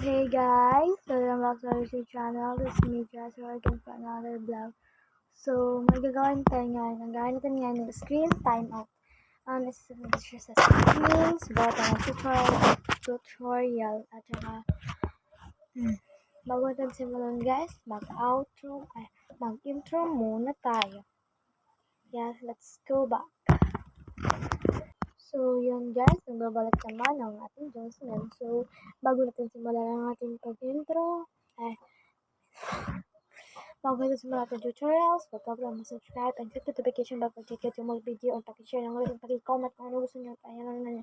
Hey guys, welcome back to our YouTube channel. This is me, Jess, again for another vlog. So, magagawin tayo ngayon. Ang gawin natin ngayon is screen timeout. This is sa settings, bata ng tutorial, at saka, bago natin simulan guys, mag-intro muna tayo. Yes, let's go back. So, yun guys, nagbabalik naman ang ating Jocelyn. So, bago natin simulan ang ating pag-intro, bago natin simulan ating tutorials, huwag ka pala mag-subscribe and click notification bell para ticket yung mga video at pakishare ng ulit, pakicomment kung ano gusto nyo. Ayan na.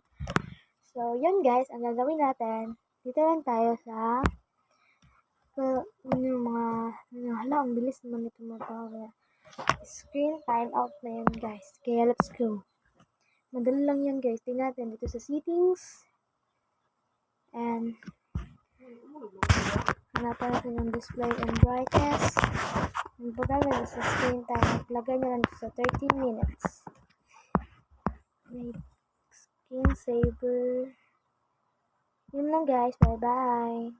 So, yun guys, ang gagawin natin, dito lang tayo sa ang bilis naman ito mga screen timeout na yun guys. Kaya let's go. Madali lang yan guys. Tingnan natin dito sa settings. And hanapan natin yung display and brightness. And pagkagawin sa screen time, lagay nyo lang sa 13 minutes. Make screen saver. Yun lang guys. Bye bye.